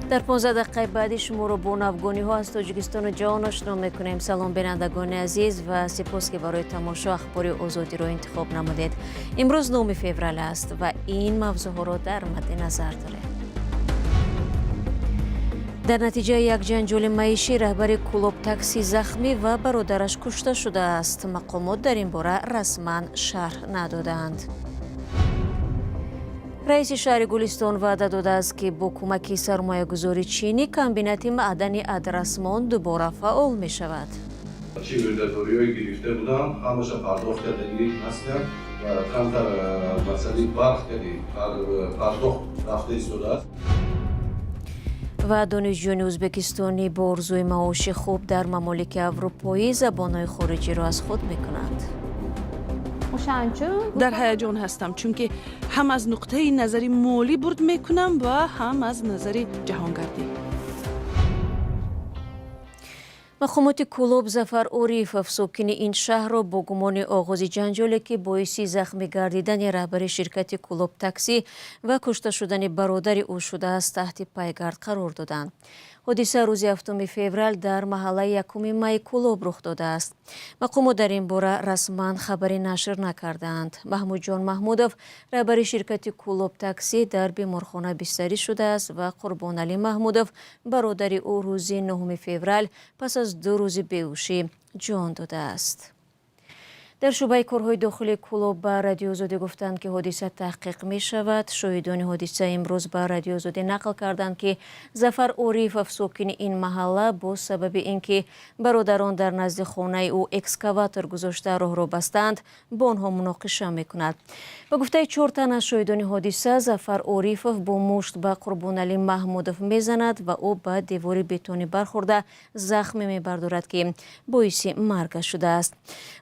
در 15 دقیقه بعدی شما رو با نوگانی ها از تاجیکستان و جهان آشنا میکنیم. سلام بینندگان عزیز و سپاس که برای تماشا اخبار آزادی رو انتخاب نمودید. امروز 9 فوریه است و این موضوع ها را در مد نظر داریم. در نتیجه یک جنجال معیشی رهبر کلوب تاکسی زخمی و برادرش کشته شده است. مقامات در این باره رسما شرح ندادند. رئیس شهر گلستان وعده داده است که با کمک سرمایه‌گذاری چینی کمبینات معدنی ادرسمان دوباره فعال می شود. چی وردادوری‌های گرفته بودم همش پرداخت کردگی هستند و کمتر مسئله برق کردی پرداخت رفته ایستاده است. و دانشجویان ازبکستانی با آرزوی معاش خوب در ممالک اروپایی زبان‌های خارجی را از خود می‌کنند. در هیجان هستم چون که هم از نقطه نظری مالی برد میکنم و هم از نظری جهانگردی. مقامات کلوب ظفر عریفов ساکن این شهر را با گمان آغاز جنجالی که باعث زخمی گردیدن رهبر شرکت کلوب تاکسی و کشته شدن برادر او شده است تحت پیگرد قرار دادند. حادثه روز 7 فوریه در محله یکم می کلوب رخ داده است. مقامات در این باره رسما خبری نشر نکردند. محمود جان محمودов رهبر شرکت کلوب تاکسی در بیمارخانه بستری شده است و قربان علی محمودов برادر او روز 9 فوریه پس از 2 روز بیهوشی جان داده است. در شعبه کارهای داخلی کلوب به رادیو آزادی گفتند که حادثه تحقیق می شود. شاهدان حادثه امروز به رادیو آزادی نقل کردند که ظفر عریفov ساکن این محله با سبب اینکه برادران در نزد خانه او اکسکاواتور گذاشته راه را بستند با آنها مناقشه می کند. به گفته 4 تن از شاهدان حادثه ظفر عریفov با مشت به قربان علی محمودov می زند و او به دیوار بتونی برخورده زخمی می بردارد که باعث مرگ شده است.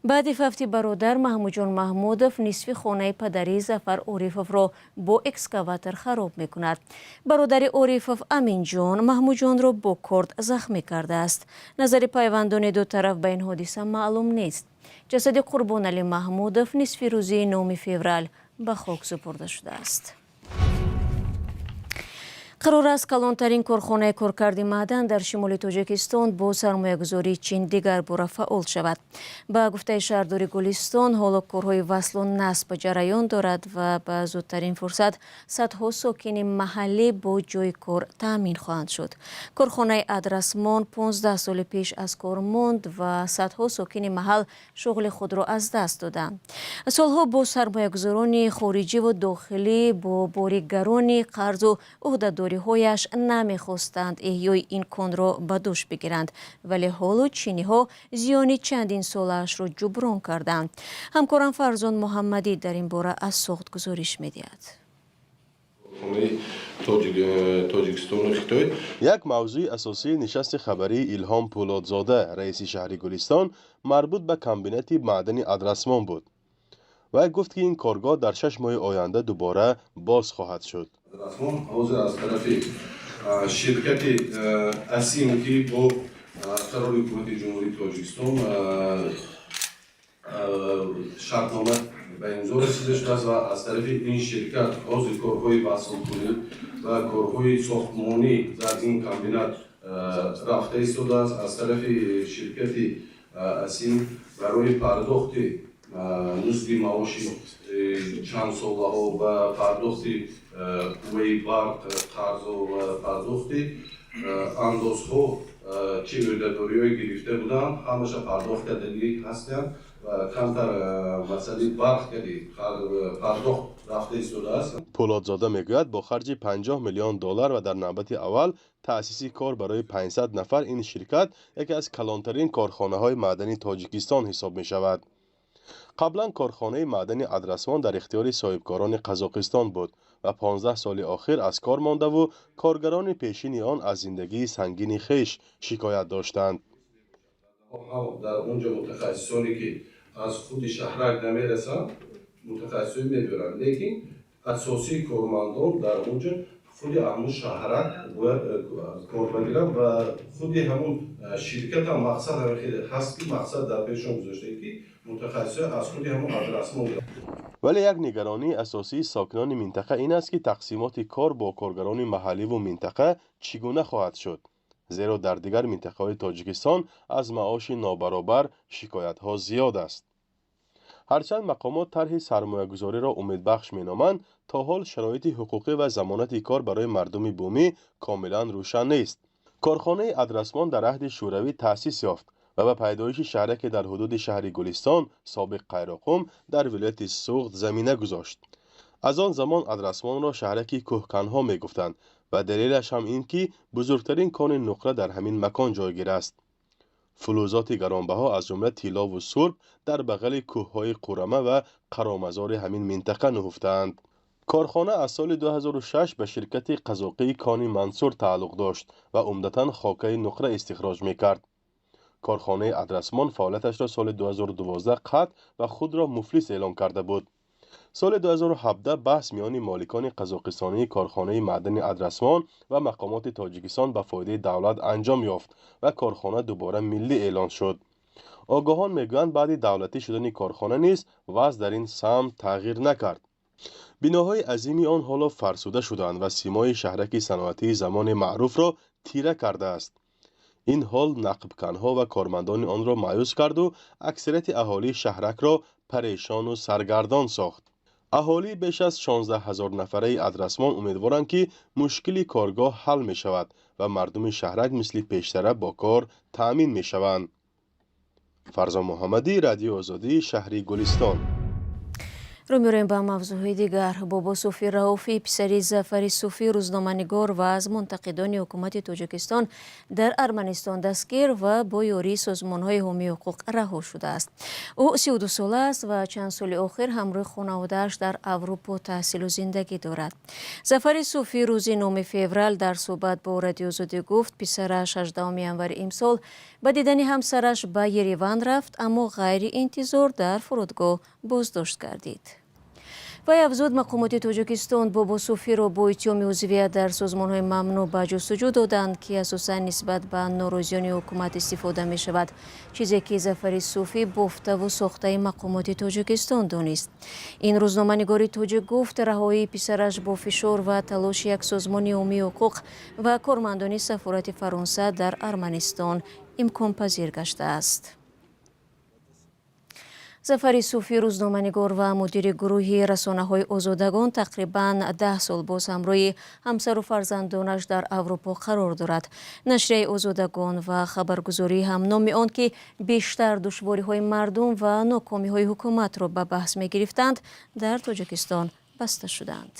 بعد وقتی برادر محمود جان محمودov نصف خانه پدری ظفر عریفov را با اکسکاواتور خراب می کند. برادر عریفov امین جان محمود جان را با کرد زخمی کرده است. نظر پیوندان دو طرف به این حادثه معلوم نیست. جسد قربان علی محمودov نصف روزی 9 فوریه به خاک سپرده شده است. قرار است کلانترین کارخانه کارکرد معدن در شمال تاجیکستان با سرمایه‌گذاری چین دیگر باره فعال شود. با گفته شهرداری گلستان حالا کارهای وصل و نصب جریان دارد و به زودترین فرصت صدها ساکن محلی با جای کار تامین خواهند شد. کارخانه ادرسمان 15 سال پیش از کار ماند و صدها ساکن محل شغل خود را از دست دادند. سالها با سرمایه‌گذاران خارجی و داخلی با باریک‌گران قرض و عهده‌داری هایش نمیخواستند احیای این کان را به دوش بگیرند، ولی حالا چینی ها زیانی چندین سالش را جبران کردند. همکارم فرزان محمدی در این باره از ساخت گزارش می‌دهد. یک موضوع اساسی نشست خبری الهام پولادزاده رئیس شهر گلستان مربوط به کمبینات معدنی ادرسمان بود. و گفت که این کارگاه در 6 ماه آینده دوباره باز خواهد شد. حاضر از طرف شرکت اسیم که با قرار حکومت جمهوری تاجیکستان شرطنامه به امضا رسیده شده است و از طرف این شرکت حاضر کارهای وصل‌کنی و کارهای ساختمانی در این کمبینات رفته ایستاده است. از طرف شرکت اسیم برای پرداخت نصف معاش چند ساله ها و پرداخت قوه برق قرض و پرداخت اندازها چه وردادوری های گرفته بودند همش پرداخت کردگی هستند و کمتر مسئله برق کردی پرداخت رفته ایستاده است. پولادزاده میگوید با خرج 50 میلیون دلار و در نوبت اول تأسیس کار برای 500 نفر این شرکت یکی از کلانترین کارخانه های معدنی تاجیکستان حساب می شود. قبلا کارخانه معدنی ادرسمان در اختیار صاحبکاران قزاقستان بود و 15 سال اخیر از کار مانده و کارگران پیشین آن از زندگی سنگین خیش شکایت داشتند. در اونجا متخصصانی که از خود شهرک نمیرسند متخصصی میبرند، لیکن اساسی کارمندان در اونجا خود همون شهرک باید کار بگیرم و خود همون شرکت هم مقصد همه خیلی هست که مقصد در پیشون گذاشته که متخصص از خود همون آدرسمان. ولی یک نگرانی اساسی ساکنان منطقه این است که تقسیمات کار با کارگران محلی و منطقه چگونه خواهد شد، زیرا در دیگر منطقه‌های تاجیکستان از معاش نابرابر شکایت‌ها زیاد است. هرچند مقامات طرح سرمایه‌گذاری را امیدبخش می‌نامند، تا حال شرایط حقوقی و ضمانت کار برای مردم بومی کاملا روشن نیست. کارخانه ادرسمان در عهد شوروی تأسیس یافت و به پیدایش شهرک در حدود شهر گلستان سابق قیراقم در ولایت سوغد زمینه گذاشت. از آن زمان ادرسمان را شهرک کوهکنها می‌گفتند و دلیلش هم این که بزرگترین کان نقره در همین مکان جایگیر است. فلزات گرانبها از جمله طلا و سرب در بغل کوههای قورمه و قرامزار همین منطقه نهفتند. کارخانه از سال 2006 به شرکت قزاقی کان منصور تعلق داشت و عمدتاً خاکه نقره استخراج می‌کرد. کارخانه ادرسمان فعالیتش را سال 2012 قطع و خود را مفلس اعلام کرده بود. سال 2017 بحث میان مالکان قزاقستانی کارخانه معدن ادرسمان و مقامات تاجیکستان به فایده دولت انجام یافت و کارخانه دوباره ملی اعلان شد. آگاهان میگویند بعد دولتی شدن کارخانه نیز وضع در این سمت تغییر نکرد. بناهای عظیمی آن حالا فرسوده شدند و سیمای شهرک صنعتی زمان معروف را تیره کرده است. این حال نقبکنها و کارمندان آن را مایوس کرد و اکثریت اهالی شهرک را پریشان و سرگردان ساخت. اهالی بیش از 16,000 نفره ادرسمان امیدوارند که مشکل کارگاه حل می شود و مردم شهرک مثل پیشتر با کار تأمین می شوند. فرزان محمدی، رادیو آزادی، شهر گلستان. رو می‌ریم با موضوع دیگر. بابا صوفی رئوفی پسری ظفر صوفی روزنامه‌نگار و از منتقدان حکومت تاجیکستان در ارمنستان دستگیر و با یاری سازمان‌های حامی حقوق رها شده است. او 32 ساله است و چند سال اخیر همراه خانواده‌اش در اروپا تحصیل و زندگی دارد. ظفر صوفی روز 9 فوریه در صحبت با رادیو آزادی گفت پسرش 18 январ امسال با دیدن همسرش به یریوان رفت اما غیر انتظار در فرودگاه بازداشت گردید. و افزود مقامات تاجیکستان بابا صوفی را با اتهام عضویت در سازمان‌های ممنوع به جستجو دادند که اساساً نسبت به ناراضیان حکومت استفاده می شود، چیزی که ظفر صوفی بافته و ساخته مقامات تاجیکستان دانست. این روزنامه‌نگار تاجیک گفت رهایی پسرش با فشار و تلاش یک سازمان عمومی حقوق و کارمندان سفارت فرانسه در ارمنستان امکان پذیر گشته است. ظفر صوفی روزنامه‌نگار و مدیر گروه رسانه‌های آزادگان تقریباً 10 سال باز همراه همسر و فرزندانش در اروپا قرار دارد. نشریه آزادگان و خبرگزاری هم نام آن که بیشتر دشواری‌های مردم و ناکامی‌های حکومت را به بحث می‌گرفتند در تاجیکستان بسته شدند.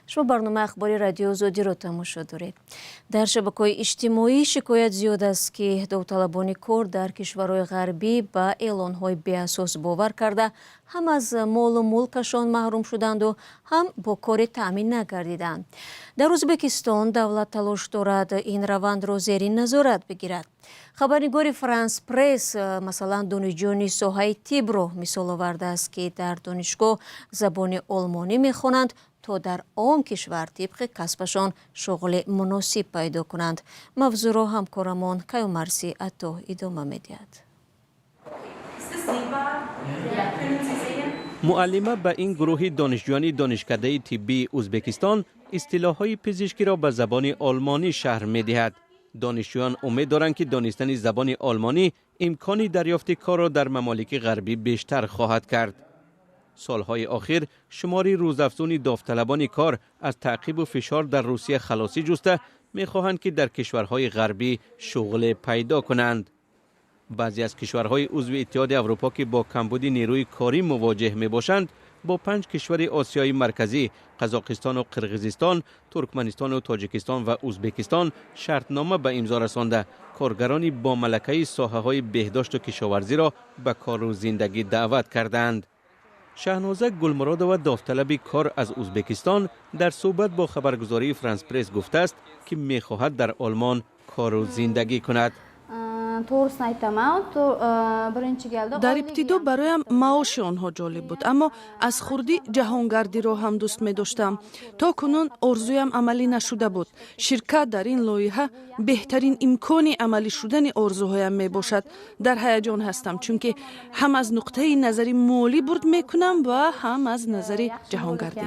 شما برنامه اخباری رادیو آزادی را تماشا دارید. در شبکه‌های اجتماعی شکایت زیاد است که داوطلبان کار در کشورهای غربی با اعلان‌های بی‌اساس باور کرده هم از مال و ملکشان محروم شدند و هم با کار تأمین نگردیدند. در ازبکستان دولت تلاش دارد این روند را زیر نظارت بگیرد. خبرنگار فرانس پرس مثلا دانشجویان ساحه طب را مثال آورده است که در دانشگاه زبان آلمانی می‌خوانند تا در آن کشور طبق کسبشان شغل مناسب پیدا کنند. موضوع را همکارمان کیومرسی عطا ادامه می‌دهد. معلمه به این گروه دانشجویان دانشکده طبی ازبکستان اصطلاح‌های پزشکی را به زبان آلمانی شرح می‌دهد. دانشجویان امید دارند که دانستن زبان آلمانی امکان دریافت کار را در ممالک غربی بیشتر خواهد کرد. سالهای اخیر شماری روزافزون داوطلبان کار از تعقیب و فشار در روسیه خلاصی جسته می‌خواهند که در کشورهای غربی شغل پیدا کنند. بعضی از کشورهای عضو اتحاد اروپا که با کمبود نیروی کاری مواجه می‌باشند با 5 کشور آسیای مرکزی قزاقستان و قرقیزستان، ترکمنستان و تاجیکستان و ازبکستان شرطنامه به امضا رسانده کارگرانی با ملکه ساحه‌های بهداشت و کشاورزی را به کار و زندگی دعوت کردند. شهنازه گلمرادова داوطلب کار از ازبکستان در صحبت با خبرگزاری فرانس پرس گفته است که می‌خواهد در آلمان کار و زندگی کند. در ابتدا برایم معاش آنها جالب بود، اما از خردی جهانگردی را هم دوست می داشتم. تا کنون آرزویم عملی نشده بود. شرکت در این لایحه بهترین امکان عملی شدن آرزوهایم می باشد. در هیجان هستم چون هم از نقطه نظری مالی برد می کنم و هم از نظر جهانگردی.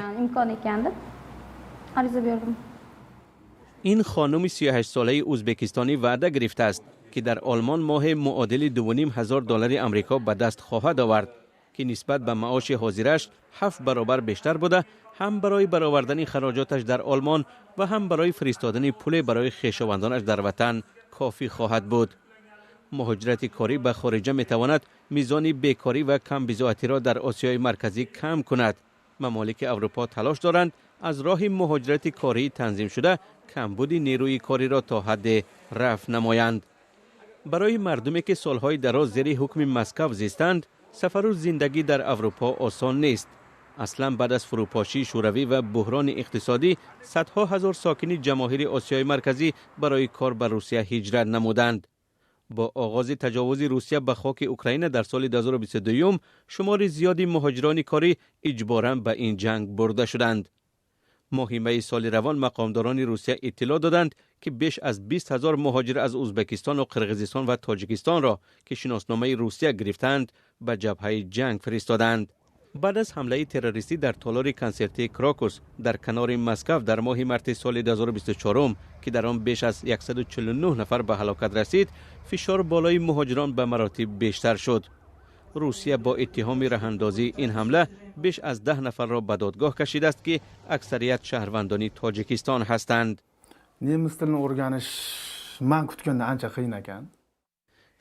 این خانم 38 ساله ازبکستانی وعده گرفته است که در آلمان ماه معادل $2,500 آمریکا به دست خواهد آورد که نسبت به معاش حاضرش 7 برابر بیشتر بوده، هم برای برآوردن خراجاتش در آلمان و هم برای فرستادن پول برای خویشاوندانش در وطن کافی خواهد بود. مهاجرت کاری به خارج می تواند میزان بیکاری و کم بضاعتی را در آسیای مرکزی کم کند. ممالک اروپا تلاش دارند از راه مهاجرت کاری تنظیم شده کمبود نیروی کاری را تا حد رفع نمایند. برای مردمی که سالهای دراز زیر حکم مسکو زیستند، سفر و زندگی در اروپا آسان نیست. اصلا بعد از فروپاشی شوروی و بحران اقتصادی، صدها هزار ساکن جماهیر آسیای مرکزی برای کار به روسیه هجرت نمودند. با آغاز تجاوز روسیه به خاک اوکراین در سال 2022 شمار زیادی مهاجران کاری اجباراً به این جنگ برده شدند. ماه می سال روان مقامداران روسیه اطلاع دادند که بیش از 20,000 مهاجر از ازبکستان و قرقیزستان و تاجیکستان را که شناسنامه روسیه گرفتند به جبهه جنگ فرستادند. بعد از حمله تروریستی در تالار کنسرتی کراکوس در کنار مسکو در ماه مارس سال 2024 که در آن بیش از 149 نفر به هلاکت رسید، فشار بالای مهاجران به مراتب بیشتر شد. روسیه با اتهام رهاندازی این حمله بیش از 10 نفر را به دادگاه کشیده است که اکثریت شهروندان تاجیکستان هستند. nemis tilini o'rganish men kutgandan ancha qiyin ekan.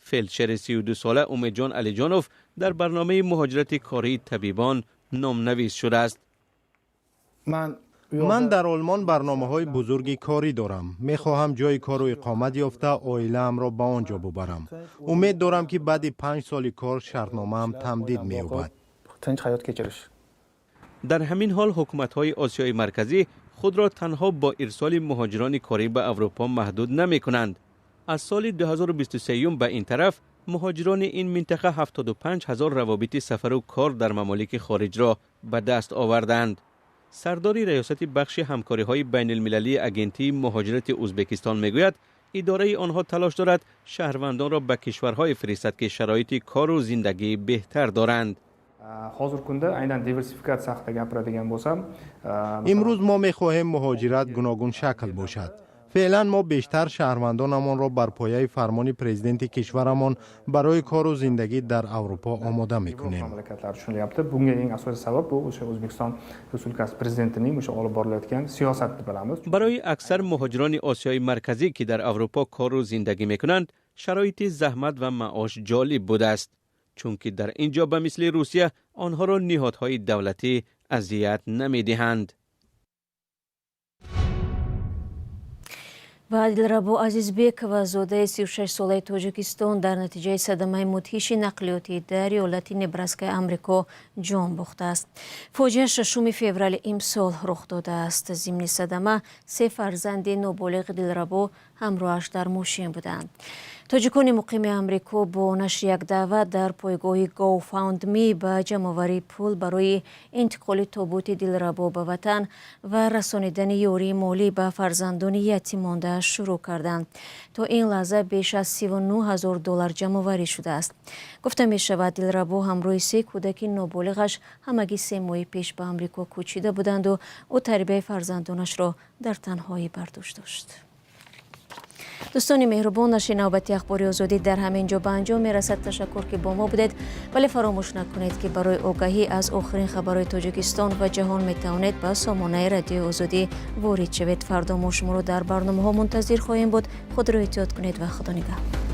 فلچر 32 ساله امیدجان علیجانوف در برنامه مهاجرت کاری طبیبان نامنویس شده است. من در آلمان برنامه‌های بزرگی کاری دارم. می‌خواهم جای کار و اقامت یافته عائله‌ام را به آنجا ببرم. امید دارم که بعد 5 سال کار شرطنامه‌ام تمدید می‌یابد. در همین حال حکومت‌های آسیای مرکزی خود را تنها با ارسال مهاجران کاری به اروپا محدود نمی‌کنند. از سال 2023 به این طرف مهاجران این منطقه 75,000 روابط سفر و کار در ممالک خارج را به دست آوردند. سردار ریاست بخش همکاری‌های بین المللی اگنتی مهاجرت ازبکستان میگوید اداره آنها تلاش دارد شهروندان را به کشورهای فرستد که شرایط کار و زندگی بهتر دارند. امروز ما می‌خواهیم مهاجرت گوناگون شکل باشد. فعلا ما بیشتر شهروندانمان را بر پایه فرمان پرزیدنت کشورمان برای کار و زندگی در اروپا آماده می‌کنیم. برای اکثر مهاجران آسیای مرکزی که در اروپا کار و زندگی می‌کنند، شرایط زحمت و معاش جالب بوده است، چون که در اینجا به مثل روسیه آنها را نهادهای دولتی اذیت نمی‌دهند. و دلربو عزیزبек و زاده 36 ساله تاجیکستان در نتیجه صدمه مدهش نقلیاتی در ایالت نبراسکا آمریکا جان باخته است. فاجعه 6 فوریه امسال رخ داده است. ضمن صدمه 3 فرزند نابالغ دلربو همراهش در ماشین بودند. تاجیکان مقیم آمریکا با نشر یک دعوت در پایگاه گوفاندمی به جمع‌آوری پول برای انتقال تابوت دلربا به وطن و رسانیدن یاری مالی به فرزندان یتیم مانده شروع کردند. تا این لحظه بیش از $39,000 جمع‌آوری شده است. گفته می شود دلربا همراه 3 کودک نابالغش همگی 3 ماه پیش به آمریکا کوچیده بودند و او تربیت فرزندانش را در تنهایی برداشت داشت. دوستان مهربان، نشر نوبتی اخبار آزادی در همین جا به انجام میرسد. تشکر که با ما بودید، ولی فراموش نکنید که برای آگاهی از آخرین خبرهای تاجیکستان و جهان میتوانید به سامانه رادیو آزادی وارد شوید. فردا ما شما را در برنامه ها منتظر خواهیم بود. خود را احتیاط کنید و خدا نگهدار.